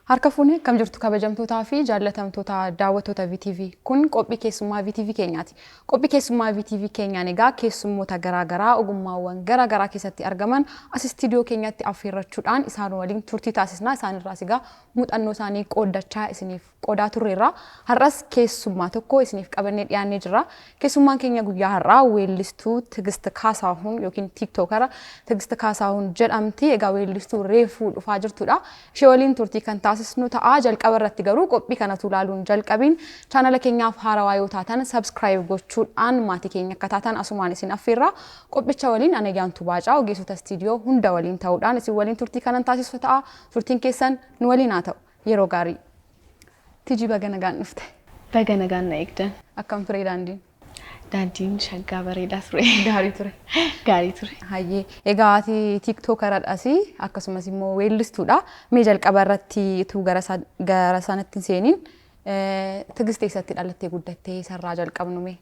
Harka fuunee kam jirtu kabajamtootaa fi jaallatamtoota daawwattoota VTV kun qophii keessummaa VTV keenyaati. Qophii keessummaa VTV keenyaan egaa keessummoota garaagaraa ogummaawwan garaagaraa keessatti argaman as istiidiyoo keenyatti affeerrachuudhaan isaan waliin turtii taasisnaa. Isaanirraas egaa muuxannoo isaanii qooddachaa isiniif qoodaa turreerra. Har'as keessummaa tokko isiniif qabannee dhiyaannee jirra. Keessummaan keenya guyyaa har'aa weellistuu Tigist Kaasahuun yookiin tiiktokara Tigist Kaasahuun jedhamti. Egaa weellistuu reefuu dhufaa jirtudha. Ishee waliin turtii kan taasisnu ta'a. Jalqaba irratti garuu qophii kanatu ilaaluun jalqabiin chaanala keenyaaf haarawaa yoo taatan subscribe gochuudhaan maatii keenya akka taatan asumaan isin affeerra. Qophicha waliin ana Yaantuu Baacaa ogeessota istiidiyoo hunda waliin ta'uudhaan isin waliin turtii kanan taasisu ta'a. Turtiin keessan nu waliin haa ta'u. Yeroo gaarii. Tijii baga nagaan dhufte. Baga nagaan na eegdan. Akkam ture daandiin? Daandiin shaggaa bareedaa ture. Gaarii ture. Gaarii ture. Hayyee egaa ati tiiktokaradhas akkasumas immoo weellistuudha. Mee jalqaba irratti tu gara sanatti seeniin Tigist eessatti dhalattee guddattee sarraa jalqabnu mee?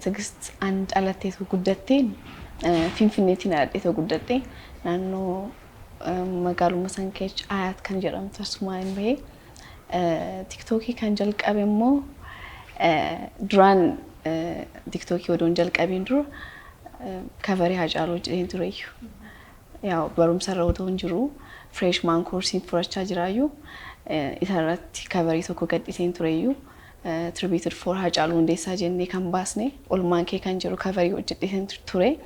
Tigist an dhalattee guddatteen Finfinneetti dhaladhee guddatte naannoo magaaluma Sankeech Ayaat kan jedhamtu asumaan bahee tiktokii kan jalqabe immoo duraan tiktokii odoon jalqabeen dura kaverii Hacaaluu jedheen tureyyuu. Yaa barumsa irra otoo hin jiru freshman course furachaa jiraayyuu isarratti kaverii tokko gadhiiseen tureyyuu. Tributed for Hacaaluu Hundeessaa jennee kan baasne olmaan kee kan jiru kaverii hojjedheen ture.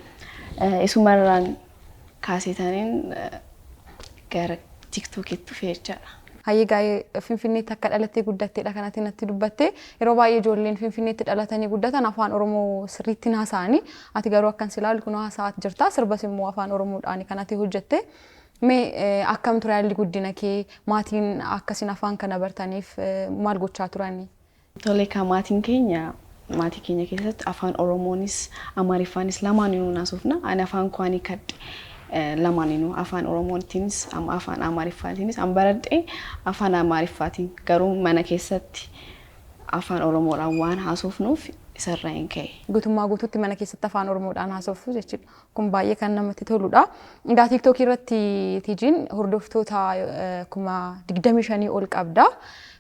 Isumarraan kaasetaniin gara tiktokiitti dhufee jechaadha. Hayyee gaa'ee Finfinneetti akka dhalattee guddatteedha kanatti natti dubbatte. Yeroo baay'ee ijoolleen Finfinneetti dhalatanii guddatan afaan Oromoo sirriitti haasa'anii ati garuu akkan silaalu kun haasa'aat jirta. Sirbas immoo afaan Oromoodhaan kanatti hojjette. Mee akkam ture haalli guddina kee maatiin akkasiin afaan kana bartaniif maal gochaa turani? Tole ka maatii keenya keessatti afaan Oromoonis Amaariffaanis lamaanuu naasofna. Ani afaan kwaanii kadhe. Lamaaninu afaan Oromootiinis afaan Amaariffaatiinis baradhee afaan Amaariffaatiin garuu mana keessatti afaan Oromoodhaan waan haasofnuuf isarraa hin ka'e. Guutummaa guutuutti mana keessatti afaan Oromoodhaan haasoftu jechuudha. Kun baay'ee kan namatti toludha. Egaa tiiktokii irratti tijiin hordoftoota 25,000 ol qabda.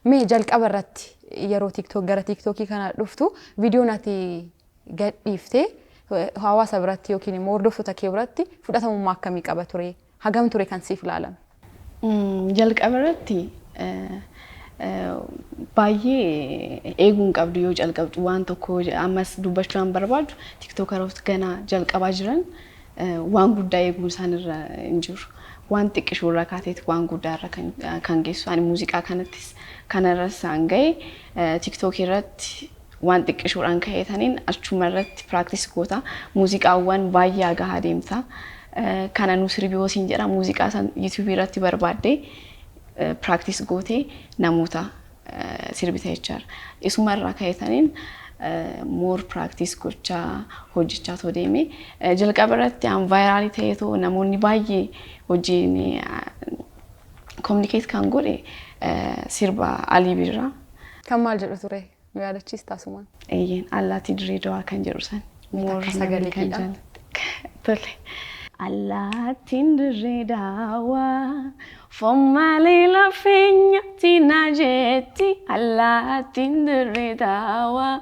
Mee jalqaba irratti yeroo gara tiiktokii kana dhuftu viidiyoon ati gadhiiftee hawaasa biratti yookiin immoo hordoftoota kee biratti fudhatamummaa akkamii qaba ture? Hagam ture kan siif ilaalame? Jalqaba irratti baay'ee eeguun qabdu yoo jalqabdu waan tokko ammas dubbachuu barbaadu tiiktokaroota gana jalqabaa jiran waan guddaa eeguun isaanirra hin jiru. Waan xiqqishuu irraa kaateeti waan guddaa irra kan geessu. Ani muuziqaa kanarra isaan ga'e tiiktokii irratti waan xiqqishuudhaan ka'eetaniin achuma irratti practice goota. Muuziqaawwan baay'ee gahaa deemta. Kana nu sirbiyoosiin jedha muuziqaa san YouTube irratti barbaadde practice gootee namoota sirbita jechaadha. Isuma irraa ka'eetaniin more practice gochaa hojjechaa too deeme. Jalqaba irratti an viral ta'eetoo namoonni baay'ee hojiin communicate kan godhe sirba Alii Birraa. Kan maal jedhu ture? Yaadachiis taasumaan. Eeyyeen allaattii Dirreedawaa kan jedhu san. Sagalee kan tole. Allaattiin Dirreedawaa fommaalee lafeenyatti na jetti. Allaattiin Dirreedawaa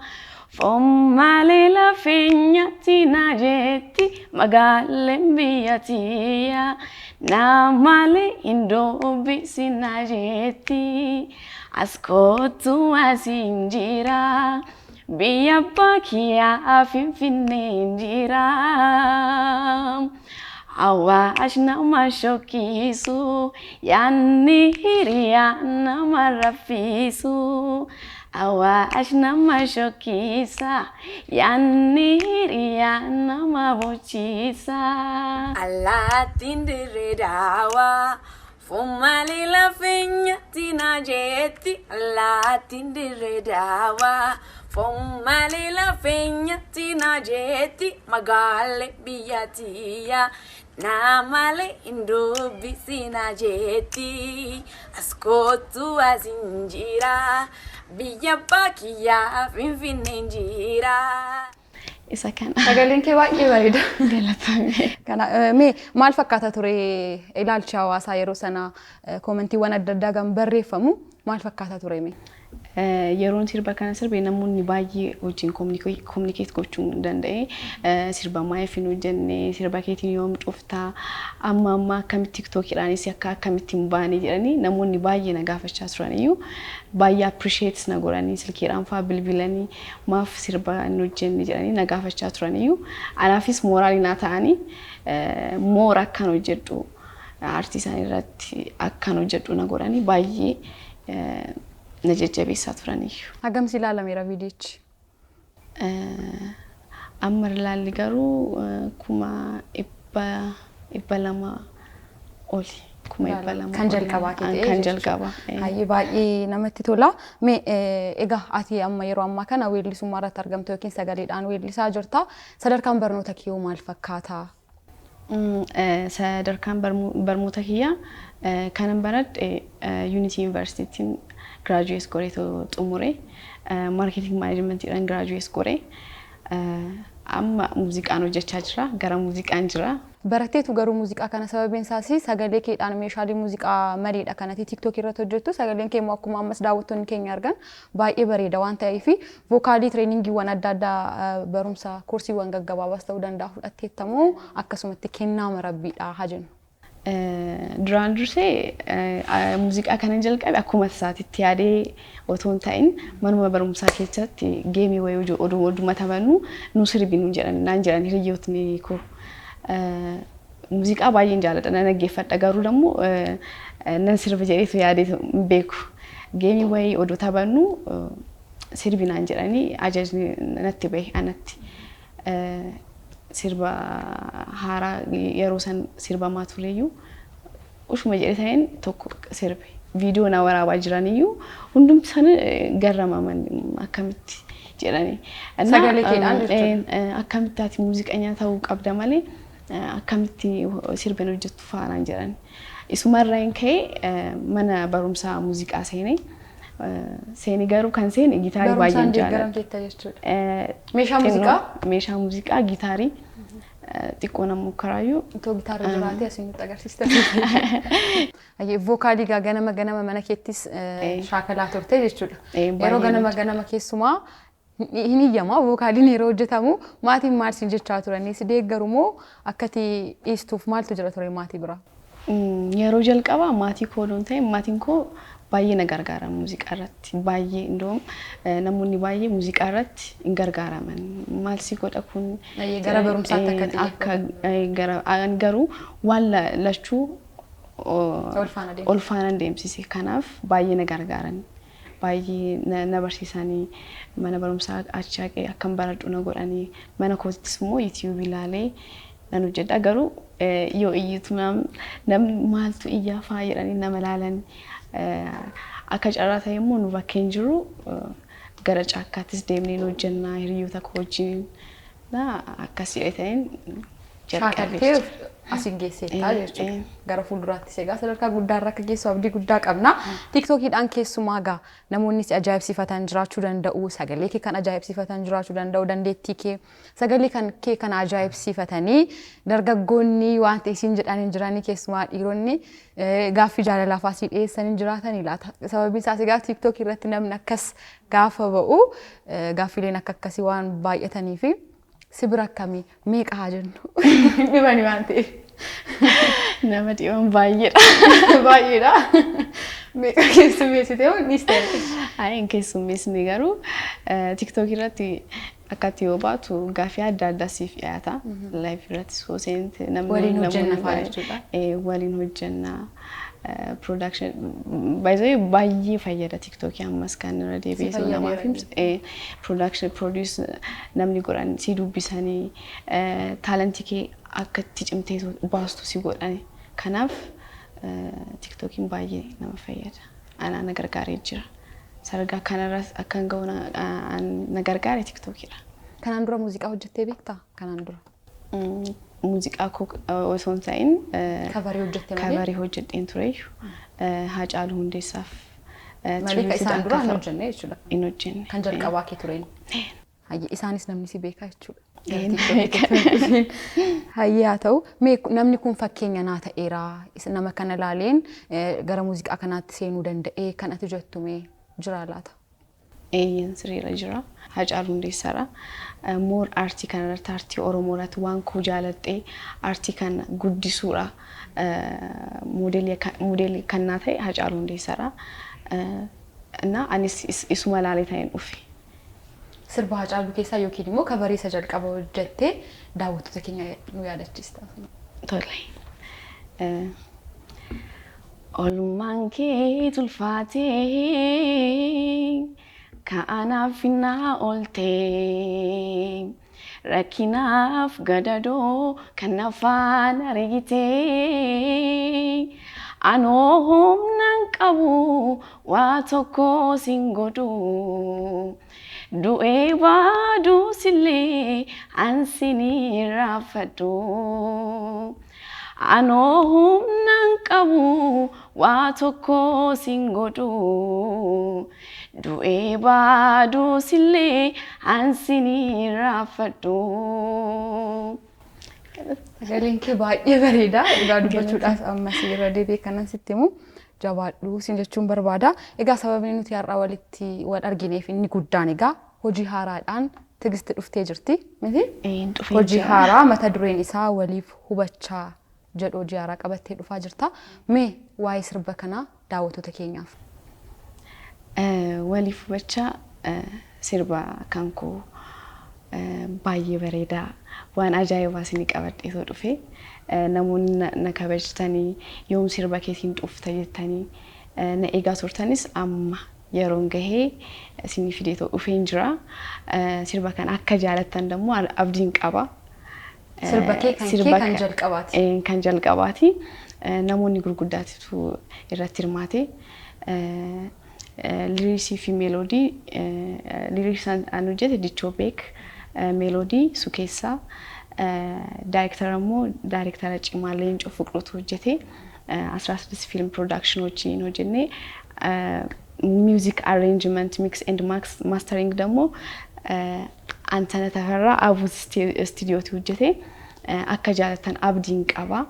fommaalee lafeenyatti na jetti. Magaaleen biyyattiyaa namaalee hin dubbisi na jetti. Askootu asiin jira biyya baakiyyaa Finfinneen jira. Awwaash nama shokkisu yaanni hiriyaa nama raffisu. Awwaash nama shokkisa yaanni hiriyaa nama bochiisa. Allaattiin Dirreedawaa fommaalee lafeenyatti na jetti. Allaattiin Dirreedawaa fommaalee lafeenyatti na jetti. Magaalee biyyattiyaa namaalee hin dubbisi na jetti. Askootu asiin jira biyya baakiyyaa Finfinneen jira. isa kana. Sagaleen kee baay'ee bareeda. Galatame. Kana mee maal fakkaata ture ilaalcha hawaasaa yeroo sana koomentiiwwan adda addaa kan barreeffamu maal fakkaata ture mee? Yeroon sirba kana sirbe namoonni baay'ee wajjin communicate gochuu danda'e. Sirba maayifin hojjenne sirba keetiin yoom cuftaa amma akkamitti TikTokidhaanis akkamitti hin baane jedhanii namoonni baay'ee na gaafachaa turaniyyuu baay'ee appreciate na godhanii silkiidhaan fa'aa bilbilanii maaf sirba hin hojjenne jedhanii na gaafachaa turaniyyuu anaafis mooraalii naa ta'anii moora akkan hojjedhu artiisaan irratti akkan hojjedhu na godhanii baay'ee najajjabeessaa turaniyyuu. Hagamsi ilaalameera viidiyochi? Amma ilaalli garuu 200,000 oli. 200,000 kan jalqabaa ta'e. Kan jalqabaa. Baay'ee namatti tola. Mee egaa ati amma yeroo ammaa kana weellisummaa irratti argamtu yookiin sagaleedhaan weellisaa jirta. Sadarkaan barnoota kiyoo maal fakkaata? Sadarkaan barnoota kiyyaa kanan baradhe Unity Universitytiin graduate godhee xumure marketing managementidhaan graduate godhee amma muuziqaan hojjechaa jira gara muuziqaan jira. Baratteetu garuu muuziqaa kana sababeen isaas sagalee keedhaan meeshaalee muuziqaa maleedha kanatti TikTok irratti hojjettu sagaleen kee immoo akkuma ammas daawwattoonni keenya argan baay'ee bareeda waan ta'eef vookaalii tireeningiiwwan adda addaa barumsa koorsiiwwan gaggabaabaas ta'uu danda'a fudhatteettamoo akkasumatti kennaa rabbiidha haa jennu. Duraan dursee muuziqaa kana jalqabe akkuma isaatitti yaadee otoo hin ta'in manuma barumsaa keessatti geemii wayii oduma taphannu nu sirbinu naan jedhan hiriyootni koo. Muuziqaa baay'een jaalladha nan dhaggeeffadha garuu immoo nan sirba jedheetu yaadee hin beeku. Geemii wayii oduu taphannu sirbinaan jedhanii ajajni natti bahe anatti. Sirba haaraa yeroo san sirbamaa tureyyuu ushuma jedheen tokko sirbe viidiyoo na waraabaa jiraniyyuu hundumti sana garramaman akkamitti jedhanii sagalee keedhaan jirtu akkamitti ati muuziqaa ta'uu qabda malee akkamitti sirba hojjettu faanaan jedhan isumarraan ka'ee mana barumsaa muuziqaa seenee seeni garuu kan seeni gitaarii baay'een jaalladha. Meeshaa muuziqaa gitaarii xiqqoo nama karaayyuu. Itoo gitaara jiraatee asiin nutti agarsiista. Vookaalii ganama mana keettis shaakalaa turte jechuudha. Yeroo ganama keessumaa hin iyyamaa vookaaliin yeroo hojjetamu maatiin maal siin jechaa turanii si deeggarumoo akkati dhiistuuf maaltu jira ture maatii bira? Yeroo jalqabaa maatii koo doon ta'e maatiin koo baay'ee na gargaara muuziqaa irratti baay'ee indoom namoonni baay'ee muuziqaa irratti hin gargaaraman maal si godha kun gara barumsaatti akka garuu waan lachuu olfaana deemsise kanaaf baay'ee na gargaaran baay'ee na barsiisanii mana barumsaa achaaqee akkam baradhu na godhanii mana koottis immoo YouTube ilaalee nan hojjedha garuu yoo iyyitu nam maaltu iyyaa fa'aa jedhanii nama ilaalan akka carraa ta'e immoo nu bakkeen jiru gara caakkaattis deemnee hojjennaa hiriyoota koo wajjin akkasii ta'een jalqabee asiin geesseetaa jechuudha. Gara fuulduraattis egaa sadarkaa guddaarra akka geessu abdii guddaa qabna. TikTokidhaan keessumaa egaa namoonni si ajaa'ibsiifatan jiraachuu danda'u, sagalee kee kan ajaa'ibsiifatan jiraachuu danda'u, dandeettii kee sagalee kee kan ajaa'ibsiifatanii dargaggoonni waan ta'e isin jedhanii jiranii keessumaa dhiironni gaaffii jaalalaaf asii dhiyeessanii jiraatanii laata. Sababiin isaas egaa TikTok irratti namni akkas gaafa ba'u gaaffiileen akkasii waan baay'ataniif sibira akkamii meeqa haa jennu dhibani waan ta'eef. Nama dhiyoon baay'eedha. Baay'eedha. Meeqa keessummeessite moo dhiiste? Hin keessummeessine garuu TikTok irratti akkatti yoo baatu gaaffii adda addaa siif dhiyaata. Live irratti soo seente waliin hojjenna fa'aa jechuudha. Waliin hojjenna. Production by the way baay'ee fayyada TikTok ammas kan irra deebi'ee namaaf production produce namni godhan si dubbisanii talentii kee akka itti cimtee baastu si godhani kanaaf TikTokiin baay'ee nama fayyada ana na gargaaree jira sarga kanarras akkan ga'u na gargaaree TikTokidha. Kanaan dura muuziqaa hojjettee beektaa? Kanaan dura muuziqaa koo osoo hin ta'in kabarii hojjetteen ture Haacaaluu Hundeessaaf malee isaan dura hin hojjenne jechuudha. Hin hojjenne. Kan jalqabaa kee tureen. Isaanis namni si beekaa jechuudha. Hayyaa ta'u mee namni kun fakkeenya naa ta'eera nama kana laaleen gara muuziqaa kanaatti seenuu danda'ee kan ati jettu mee jira laata? Sirriidha jira. Hacaaluu Hundeessaadha. Moor aartii kanarratti aartii Oromoo irratti waan koo jaaladhee aartii kana guddisuudha. Moodeelii kan naa ta'e Hacaaluu Hundeessaadha. Na anis isuma laalee ta'een dhufe. Sirba Hacaaluu keessaa yookiin immoo kabarii isa jalqaba hojjettee daawwattoota keenya nu yaadachiista. Tole. Olmaan kee tulfaatee ka'anaaf naa oltee rakkinaaf gadadoo kan afaan argitee anoo humnaan qabu waa tokko sin godhu du'ee baaduu sillee ansinii raafadhu anoo humnaan qabu waa tokko sin godhu du'ee baaduu sillee ansinii raafadhu. Sagaleen kee baay'ee bareeda. Egaa dubbachuudhaaf ammas irra deebi'ee kanan sitti himu jabaadhu siin jechuun barbaada. Egaa sababni nuti har'a walitti wal argineef inni guddaan egaa hojii haaraadhaan Tigisti dhuftee jirti. Miti? Hojii haaraa mata dureen isaa waliif hubachaa jedhu hojii haaraa qabattee dhufaa jirta. Mee waa'ee sirba kanaa daawwattoota keenyaaf? Waliif hubachaa sirba kan koo baay'ee bareedaa waan ajaa'ibaa isinii qabadhee too dhufe namoonni na kabajtanii yoom sirba keetiin dhufta jettanii na eegaa turtanis amma yeroon gahee isinii fidee too dhufeen jira. Sirba kan akka jaalattan immoo abdiin qaba. Sirba kee kan jalqabaati. Kan jalqabaati. Namoonni gurguddaatu irratti hirmaate. Liriksii fi meeloodii liriksaan an hojjete Dichoo Beek meeloodii Sukeessaa daayirektara immoo daayirektara cimaa Leencoo Fiqiruutu hojjete 16 film production wajjin hojjenne music arrangement mix and mastering ደግሞ Antana Tafarraa Abuz Studiootu hojjete akka jaalatan abdiin qaba.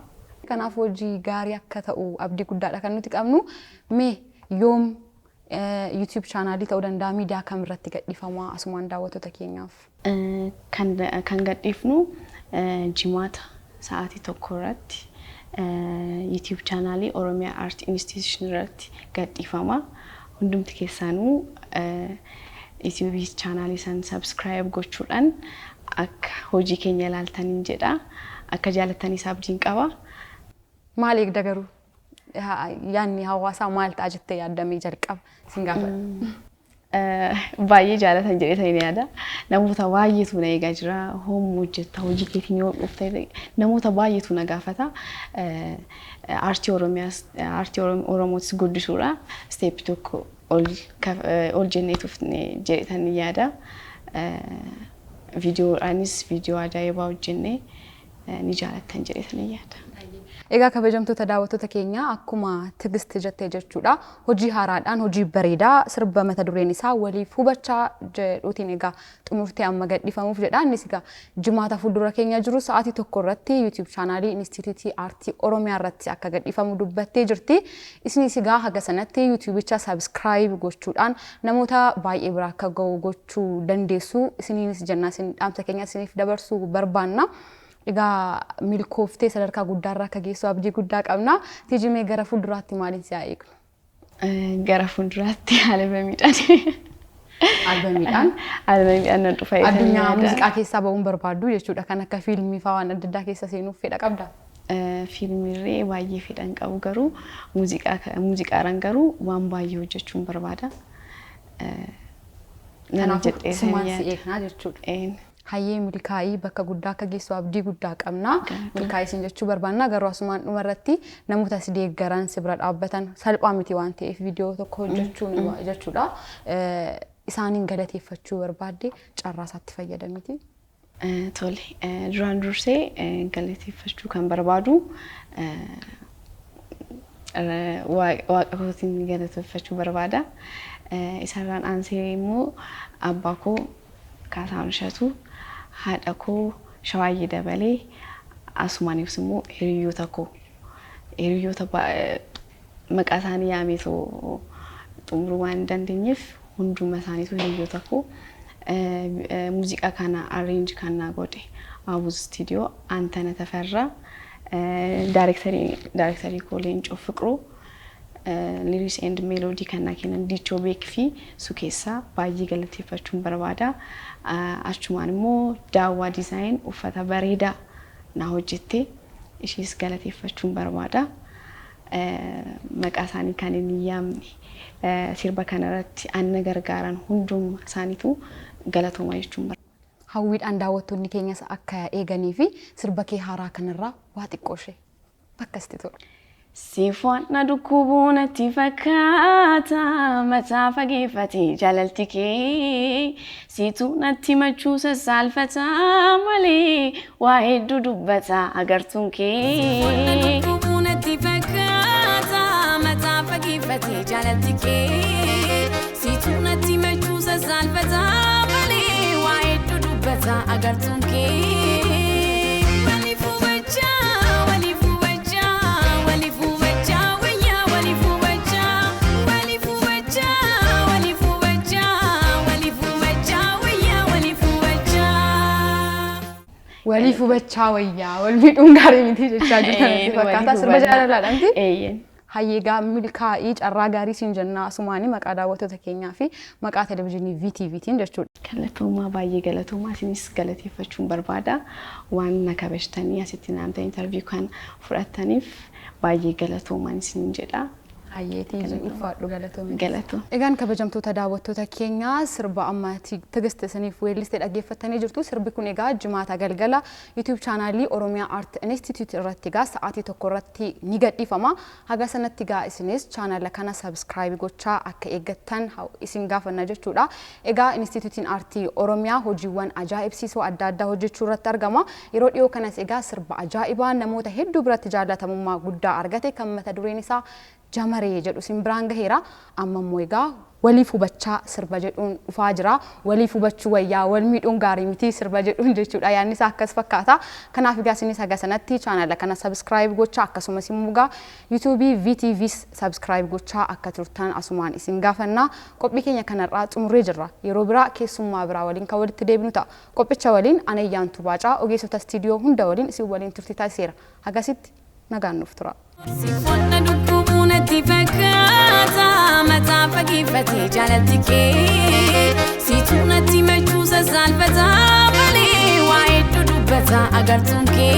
Kanaaf hojii gaarii akka ta'u abdii guddaadha kan nuti qabnu. Mee yoom YouTube channel ta'uu danda'a miidiyaa kamirratti gadhiifama asumaan daawwattoota keenyaaf? Kan gadhiifnu Jimaata sa'aatii 1 irratti YouTube channel Oromiyaa Art Institution irratti gadhiifama. Hundumti keessaanuu YouTube channel san subscribe gochuudhaan akka hojii keenya ilaaltaniin jedha. Akka jaalataniis abdiin qaba. Maal eegda garuu? Yaanni hawaasaa maal ta'a jettee yaaddamee jalqaba sin gaafadha. Baay'ee jaalatan jedhee ta'in yaada. Namoota baay'eetu na eegaa jira. Hoom hojjetta hojii keetiin yoo dhufte namoota baay'eetu na gaafata. Aartii Oromiyaas aartii Oromootis guddisuudha. Step tokko ol jenneetuuf jedhetanii yaada. Viidiyoodhaanis viidiyoo ajaa'ibaa hojjennee ni jaalatan jedhetanii yaada. Egaa kabajamtoota daawwattoota keenya akkuma Tigisti jettee jechuudha hojii haaraadhaan hojii bareedaa sirba mata dureen isaa waliif hubachaa jedhuutiin egaa xumurtee amma gadhiifamuuf jedha. Innis egaa Jimaata fuuldura keenya jiru sa'aatii 1 irratti YouTube channel Institute Aartii Oromiyaa irratti akka gadhiifamu dubbattee jirti. Isinis egaa haga sanatti YouTubecha subscribe gochuudhaan namoota baay'ee bira akka ga'u gochuu dandeessu. Isiniinis jennaa isin dhaamsa keenya isiniif dabarsuu barbaanna. Egaa milkooftee sadarkaa guddaarraa akka geessu abdii guddaa qabna. Tijimee gara fuulduraatti maaliin si eegnu? Gara fuulduraatti albamiidhaan. Albamiidhaan? Albamiidhaan nan dhufa. Addunyaa muuziqaa keessaa ba'uun barbaaddu jechuudha. Kan akka fiilmii fa'aa waan adda addaa keessa seenuuf fedha qabda? Fiilmiirree baay'ee fedhan qabu garuu muuziqaaraan garuu waan baay'ee hojjechuun barbaada. Kanaafuu sumaan si eegnaa jechuudha. Hayyee milkaa'ii bakka guddaa akka geessu abdii guddaa qabna. Milkaa'ii isin jechuu barbaanna garuu asumaan dhumarratti namoota si deeggaran si bira dhaabbatan salphaa miti waan ta'eef viidiyoo tokko hojjechuun jechuudha. Isaaniin galateeffachuu barbaadde carraa isaatti fayyadamiti. Tole duraan dursee galateeffachuu kan barbaadu waaqa kootiin galateeffachuu barbaada. Isarraan aansee immoo abbaa koo Kaasaa Nishatu haadha koo Shawaayyee Dabalee asumaaniif immoo hiriyoota koo hiriyoota maqaa isaanii yaameetoo xumuruu waan dandeenyeef hunduma isaaniitu hiriyoota koo muuziqaa kana arrange kana godhe Abuz Studio Antana Tafarra directory koo Leencoo Fiqruu lyrics and melody kana kenan Dichoo Beekfi Sukeessa baay'ee galateeffachuun barbaada achumaan immoo Daawwaa design uffata bareedaa na hojjette ishees galateeffachuun barbaada maqaa isaanii kan inni yaamne sirba kanarratti anna gargaaran hunduma isaaniitu galatooma jechuun barbaada. Hawwiidhaan daawwattoonni keenyas akka eeganii fi sirba kee haaraa kanarraa waa xiqqoo ishee bakka itti tolu. Sifuana dukubuna tifakata matafa gifati jalaltike situna timachusa salfata mali wahidu dubata agartunke Sifuana dukubuna tifakata matafa gifati jalaltike situna timachusa salfata mali wahidu dubata agartunke Wali fubachaa wayyaa wal miidhuun gaarii miti jechaa jirtan fakkaata sirba jaalalaadhaan ti hayyeegaa milkaa'ii carraa gaarii siin jennaa asumaanii maqaa daawwattoota keenyaa fi maqaa televezyiinii VTVtiin jechuudha. Galatoomaa baay'ee galatoomaa isinis galateeffachuun barbaada waan na kabajtanii asitti naamta interview kan fudhattaniif baay'ee galatoomaa isin jedha. Hayyeetii ulfaadhu galatoomii. Galatoo. Egaan kabajamtoota daawwattoota keenyaa sirba ammaatti Tigist isiniif weellistee dhaggeeffattanii jirtu. Sirbi kun egaa jimaata galgala YouTube chaanaalii Oromiyaa Art Institute irratti egaa sa'aatii tokko irratti ni gadhiifama. Haga sanatti egaa isinis chaanaala kana subscribe gochaa akka eeggattan isin gaafanna jechuudha. Egaa Instituutiin Aartii Oromiyaa hojiiwwan ajaa'ibsiisoo adda addaa hojjechuu irratti argama. Yeroo dhiyoo kanas egaa sirba ajaa'ibaa namoota hedduu biratti jaalatamummaa guddaa argate kan mata dureen isaa Jamaree jedhu simbiraan gaheera amma immoo egaa waliif hubachaa sirba jedhuun dhufaa jira waliif hubachuu wayyaa wal miidhuun gaarii miti sirba jedhuun jechuudha yaadni isaa akkas fakkaata kanaaf egaa isinis haga sanatti chaanaala kana subscribe gochaa akkasumas immoo egaa YouTube VTV subscribe gochaa akka turtan asumaan isin gaafanna qophii keenya kanarraa xumurree jirra yeroo biraa keessummaa biraa waliin kan walitti deebinu ta'a qophicha waliin Anayyaantu Baacaa ogeessota studio hunda waliin isin waliin turtii taasiseera hagasitti nagaan nuuf tura. Sifuana dukubuna tifakata matafa gifati jalaltike situna timachusa salfata mali wahidu dubata agartunke